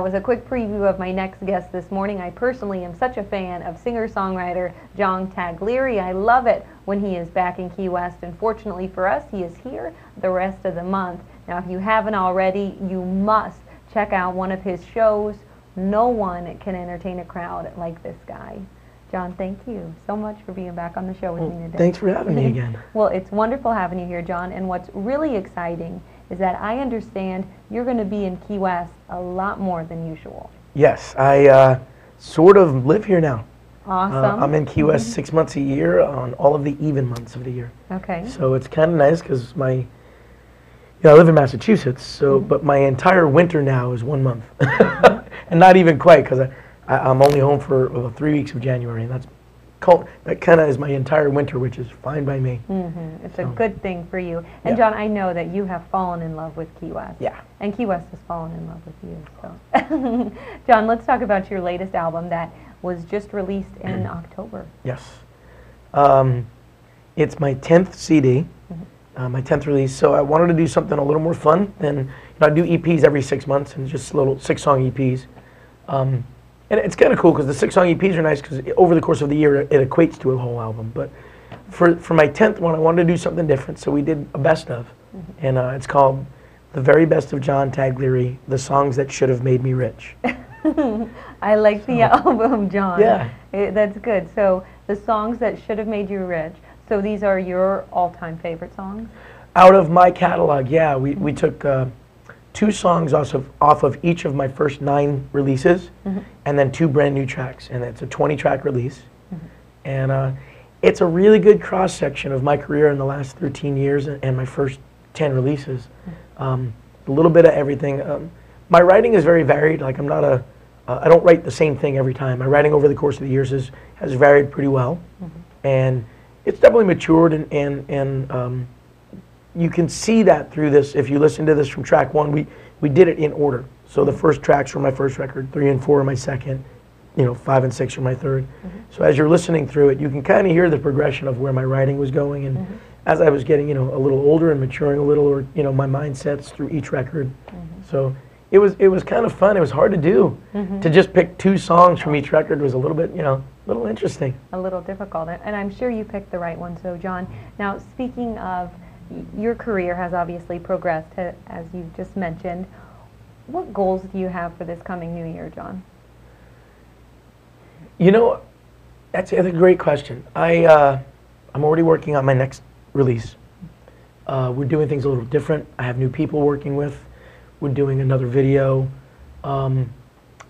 was a quick preview of my next guest this morning. I personally am such a fan of singer-songwriter John Taglieri. I love it when he is back in Key West, and fortunately for us, he is here the rest of the month. Now, if you haven't already, you must check out one of his shows. No one can entertain a crowd like this guy. John, thank you so much for being back on the show with me today. Thanks for having me again. Well, it's wonderful having you here, John, and what's really exciting is that I understand you're going to be in Key West a lot more than usual. Yes, I sort of live here now. Awesome. I'm in Key West 6 months a year on all of the even months of the year. Okay. So it's kind of nice because I live in Massachusetts, so but my entire winter now is 1 month. And not even quite, because I'm only home for 3 weeks of January, and that kind of is my entire winter, which is fine by me. It's a good thing for you. And John, I know that you have fallen in love with Key West. Yeah. And Key West has fallen in love with you. So, John, let's talk about your latest album that was just released in October. Yes. It's my 10th CD, my 10th release. So I wanted to do something a little more fun than I do EPs every 6 months and just little 6-song EPs. And it's kind of cool because the 6-song EPs are nice because over the course of the year it equates to a whole album. But for my 10th one, I wanted to do something different, so we did a best of. And it's called The Very Best of John Taglieri, The Songs That Should Have Made Me Rich. I like the album, John. Yeah. That's good. So the songs that should have made you rich. So these are your all-time favorite songs? Out of my catalog, yeah. We took 2 songs off of each of my first 9 releases, and then 2 brand new tracks, and it's a 20-track release. And it's a really good cross-section of my career in the last 13 years and my first 10 releases. A little bit of everything. My writing is very varied. Like I don't write the same thing every time. My writing over the course of the years has varied pretty well, and it's definitely matured, and you can see that through this. If you listen to this from track 1, we did it in order. So the first tracks were my first record, 3 and 4 are my second, 5 and 6 are my third. So as you're listening through it, you can kind of hear the progression of where my writing was going, and as I was getting a little older and maturing a little, or my mindsets through each record. So it was kind of fun. It was hard to do. To just pick 2 songs from each record was a little bit, a little interesting. A little difficult, and I'm sure you picked the right one. So John, now speaking of, your career has obviously progressed, as you just mentioned. What goals do you have for this coming new year, John? That's a great question. I'm already working on my next release. We're doing things a little different. I have new people working with. We're doing another video. I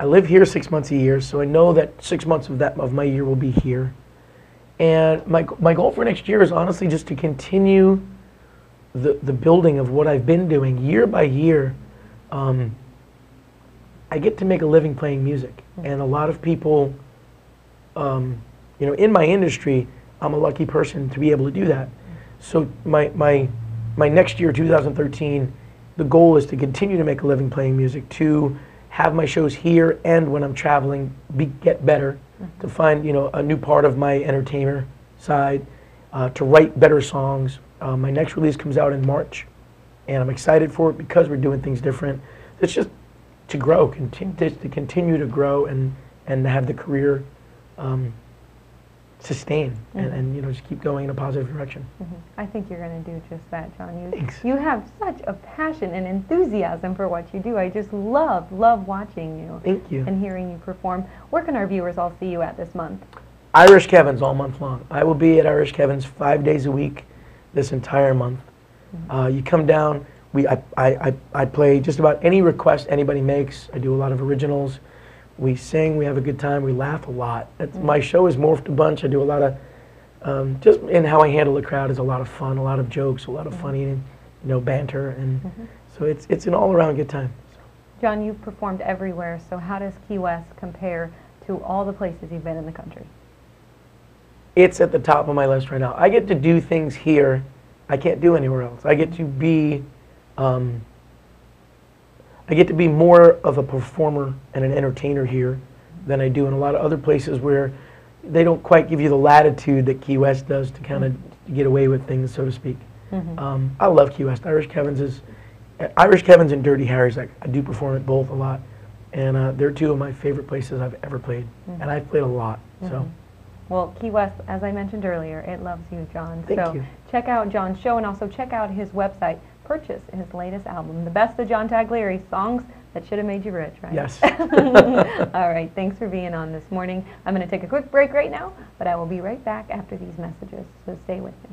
live here 6 months a year, so I know that 6 months of my year will be here. And my goal for next year is honestly just to continue the building of what I've been doing year by year. I get to make a living playing music, and a lot of people, in my industry, I'm a lucky person to be able to do that. So my next year, 2013, the goal is to continue to make a living playing music, to have my shows here, and when I'm traveling, get better, to find a new part of my entertainer side, to write better songs. My next release comes out in March, and I'm excited for it because we're doing things different. It's just to grow, to continue to grow, and have the career sustain, and just keep going in a positive direction. I think you're going to do just that, John. Thanks. You have such a passion and enthusiasm for what you do. I just love watching you. Thank you. And hearing you perform. Where can our viewers all see you at this month? Irish Kevin's all month long. I will be at Irish Kevin's 5 days a week this entire month. You come down. I play just about any request anybody makes. I do a lot of originals. We sing, we have a good time, we laugh a lot. My show is morphed a bunch. I do a lot of, just in how I handle the crowd is a lot of fun, a lot of jokes, a lot of funny, banter, and so it's an all-around good time. So. John, you've performed everywhere, so how does Key West compare to all the places you've been in the country? It's at the top of my list right now. I get to do things here I can't do anywhere else. I get to be more of a performer and an entertainer here than I do in a lot of other places where they don't quite give you the latitude that Key West does to kind of get away with things, so to speak. I love Key West. Irish Kevin's and Dirty Harry's. I do perform at both a lot, and they're two of my favorite places I've ever played, and I've played a lot. So. Well, Key West, as I mentioned earlier, it loves you, John. Thank you. Check out John's show and also check out his website. Purchase his latest album, The Best of John Taglieri, Songs That Should Have Made You Rich, right? Yes. All right, thanks for being on this morning. I'm going to take a quick break right now, but I will be right back after these messages, so stay with me.